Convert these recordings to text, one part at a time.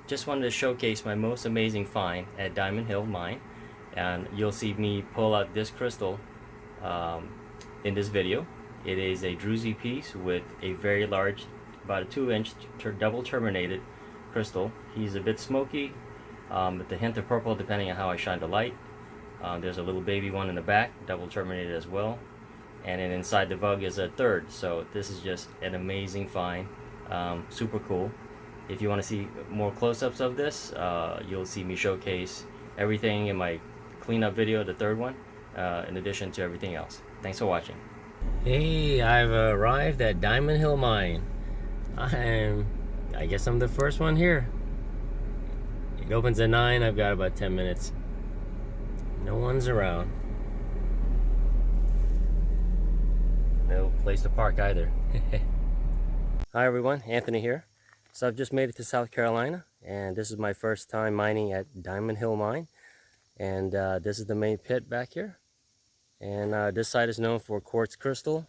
just wanted to showcase my most amazing find at Diamond Hill Mine, and you'll see me pull out this crystal um, in this video. It is a Druzy piece with a very large, about a 2-inch double terminated crystal. He's a bit smoky, with the hint of purple depending on how I shine the light. There's a little baby one in the back, double terminated as well, and then inside the vug is a third. So this is just an amazing find, super cool. If you want to see more close-ups of this, you'll see me showcase everything in my cleanup video, the third one, in addition to everything else. Thanks for watching. Hey, I've arrived at Diamond Hill Mine. I guess I'm the first one here. It opens at 9. I've got about 10 minutes. No one's around. No place to park either. Hi everyone, Anthony here. So I've just made it to South Carolina, and this is my first time mining at Diamond Hill Mine. And this is the main pit back here. And this site is known for quartz crystal,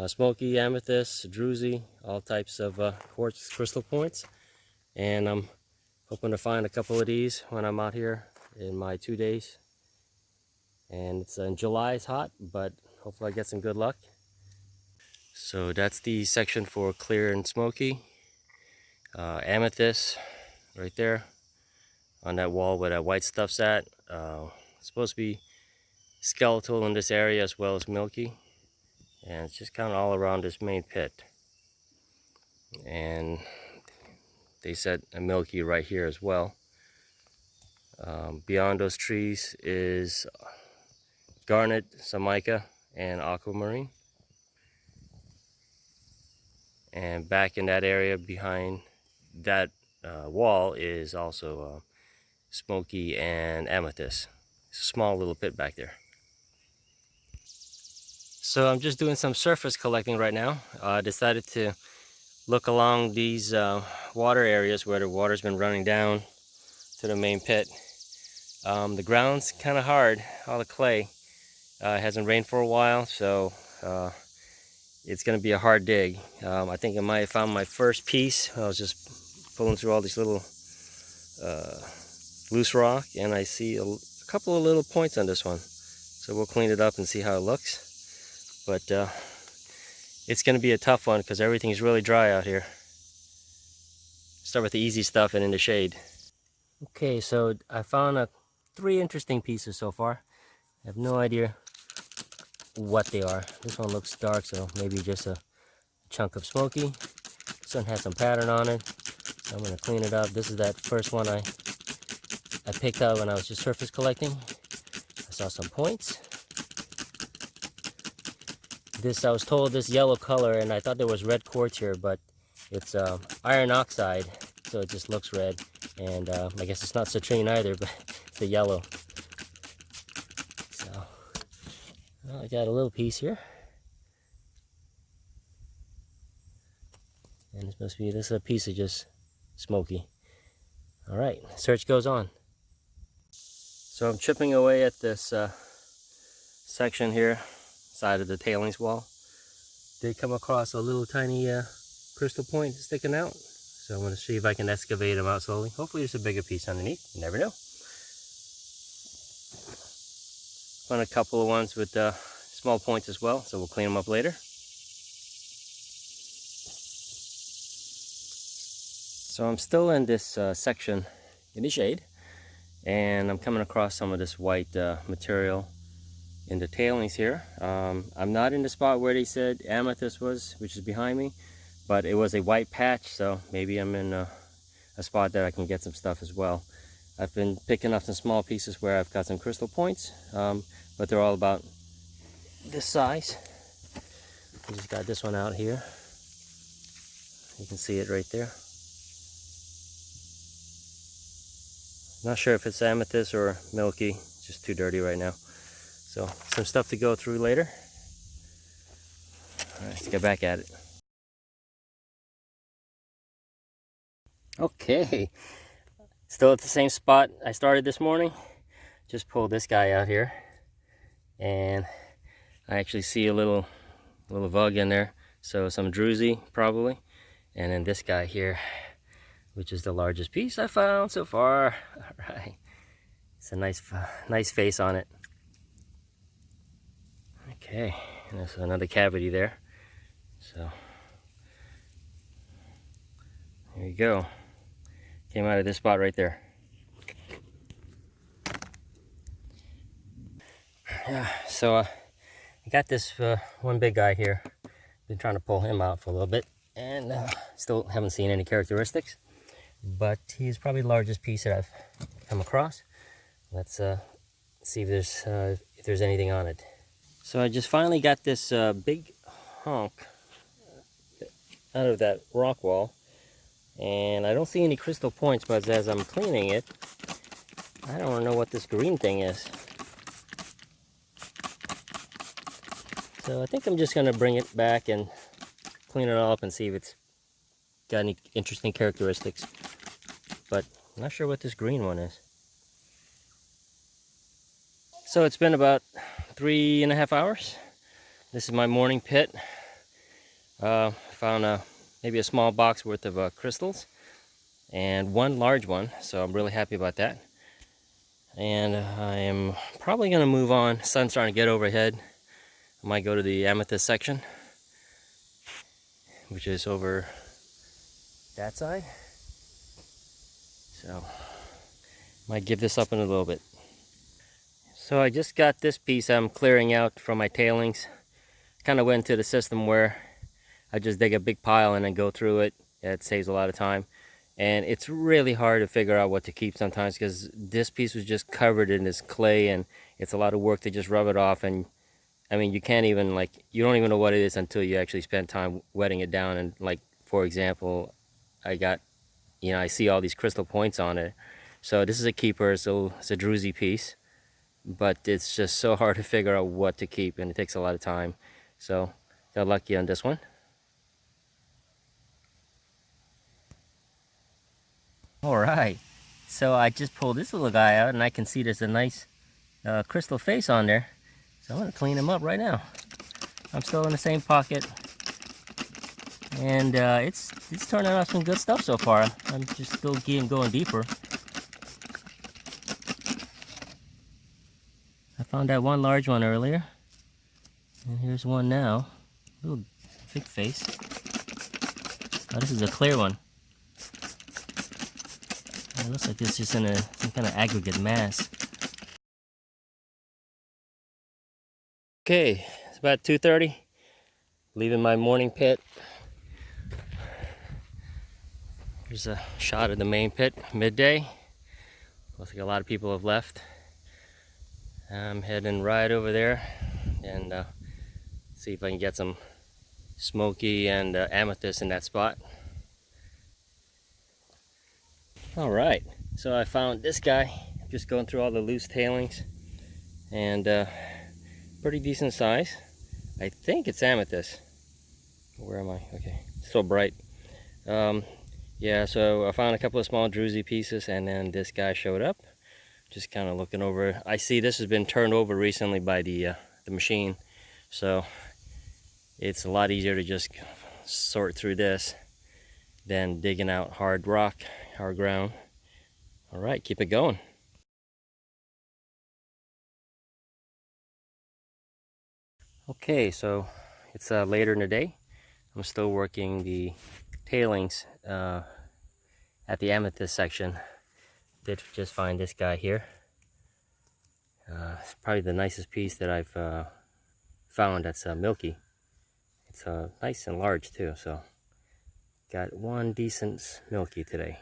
smoky, amethyst, druzy, all types of quartz crystal points. And I'm hoping to find a couple of these when I'm out here in my 2 days. And it's in July, it's hot, but hopefully I get some good luck. So that's the section for clear and smoky. Amethyst right there on that wall where that white stuff's at. It's supposed to be skeletal in this area as well as milky, and it's just kind of all around this main pit. And they said a milky right here as well. Beyond those trees is garnet, mica, and aquamarine. And back in that area behind that wall is also smoky and amethyst. It's a small little pit back there. So I'm just doing some surface collecting right now. I decided to look along these water areas where the water's been running down to the main pit. The ground's kind of hard, all the clay. It hasn't rained for a while, so it's going to be a hard dig. I think I might have found my first piece. I was just pulling through all these little loose rock, and I see a couple of little points on this one. So we'll clean it up and see how it looks. But it's going to be a tough one because everything's really dry out here. Start with the easy stuff and in the shade. Okay, so I found 3 interesting pieces so far. I have no idea what they are. This one looks dark, so maybe just a chunk of smoky. This one has some pattern on it, so I'm going to clean it up. This is that first one I picked up when I was just surface collecting. I saw some points. This, I was told, this yellow color, and I thought there was red quartz here, but it's iron oxide, so it just looks red. And I guess it's not citrine either, but it's the yellow. So well, I got a little piece here, and this must be, this is a piece of just smoky. All right, search goes on. So I'm chipping away at this section here, side of the tailings wall. Did come across a little tiny crystal point sticking out, so I'm going to see if I can excavate them out slowly. Hopefully there's a bigger piece underneath, you never know. Found a couple of ones with small points as well, so we'll clean them up later. So I'm still in this section in the shade, and I'm coming across some of this white material in the tailings here. I'm not in the spot where they said amethyst was, which is behind me, but it was a white patch, so maybe I'm in a spot that I can get some stuff as well. I've been picking up some small pieces where I've got some crystal points, but they're all about this size. I just got this one out here. You can see it right there. Not sure if it's amethyst or milky, just too dirty right now. So some stuff to go through later. All right, let's get back at it. Okay, still at the same spot I started this morning. Just pulled this guy out here, and I actually see a little vug in there. So some druzy probably, and then this guy here. which is the largest piece I found so far. All right, it's a nice face on it. Okay, and there's another cavity there. So there you go. Came out of this spot right there. Yeah, so I got this one big guy here. Been trying to pull him out for a little bit, and still haven't seen any characteristics. But he's probably the largest piece that I've come across. Let's see if there's anything on it. So I just finally got this big honk out of that rock wall, and I don't see any crystal points, but as I'm cleaning it, I don't know what this green thing is. So I think I'm just gonna bring it back and clean it all up and see if it's got any interesting characteristics. But I'm not sure what this green one is. So it's been about 3.5 hours. This is my morning pit. Found maybe a small box worth of crystals and one large one, so I'm really happy about that. And I am probably going to move on. Sun's starting to get overhead. I might go to the amethyst section, which is over that side. So might give this up in a little bit. So I just got this piece I'm clearing out from my tailings. Kind of went to the system where I just dig a big pile and then go through it. It saves a lot of time. And it's really hard to figure out what to keep sometimes, because this piece was just covered in this clay, and it's a lot of work to just rub it off. And I mean, you can't even, like, you don't even know what it is until you actually spend time wetting it down. And like, for example, I got, you know, I see all these crystal points on it. So this is a keeper, so it's a Druzy piece, but it's just so hard to figure out what to keep, and it takes a lot of time. So got lucky on this one. All right, so I just pulled this little guy out, and I can see there's a nice crystal face on there. So I'm gonna clean him up right now. I'm still in the same pocket, and it's turning out some good stuff so far. I'm just still going deeper. I found that one large one earlier, and here's one now. Little big face. Oh, this is a clear one. It looks like it's just in some kind of aggregate mass. Okay, it's about 2:30. Leaving my morning pit. Here's a shot of the main pit, midday. Looks like a lot of people have left. I'm heading right over there and see if I can get some smoky and amethyst in that spot. All right, so I found this guy. Just going through all the loose tailings, and pretty decent size. I think it's amethyst. Where am I? Okay, it's so bright. Yeah, so I found a couple of small Druzy pieces, and then this guy showed up. Just kind of looking over. I see this has been turned over recently by the machine, so it's a lot easier to just sort through this than digging out hard rock, hard ground. All right, keep it going. Okay, so it's later in the day. I'm still working the tailings at the amethyst section. Did just find this guy here. It's probably the nicest piece that I've found that's milky. It's nice and large too, so got one decent milky today.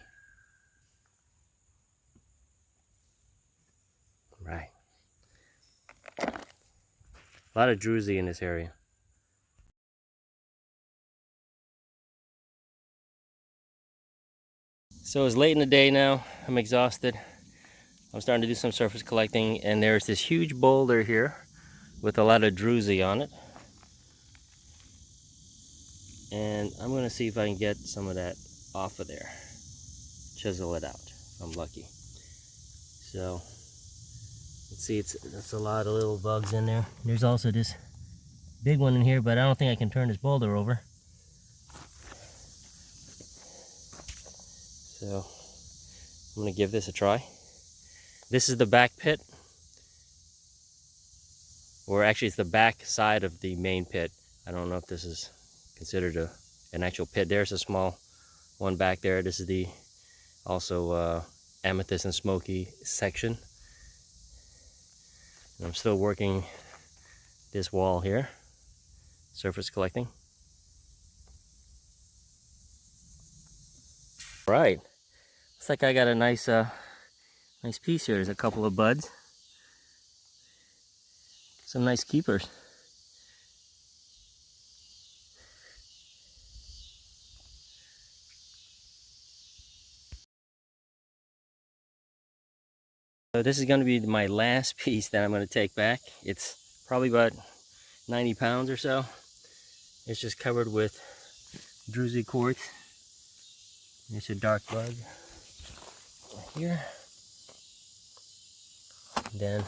Right. A lot of Druzy in this area. So it's late in the day now. I'm exhausted. I'm starting to do some surface collecting, and there's this huge boulder here with a lot of Druzy on it. And I'm gonna see if I can get some of that off of there. Chisel it out, if I'm lucky. So let's see, it's a lot of little bugs in there. There's also this big one in here, but I don't think I can turn this boulder over. So I'm gonna give this a try. This is the back pit, or actually it's the back side of the main pit. I don't know if this is considered an actual pit. There's a small one back there. This is the also amethyst and smoky section. And I'm still working this wall here, surface collecting. Right, looks like I got a nice nice piece here. There's a couple of buds, some nice keepers. So this is going to be my last piece that I'm going to take back. It's probably about 90 pounds or so. It's just covered with Druzy quartz. It's a dark bug right here. And then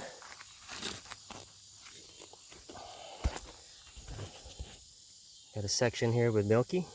got a section here with Milky.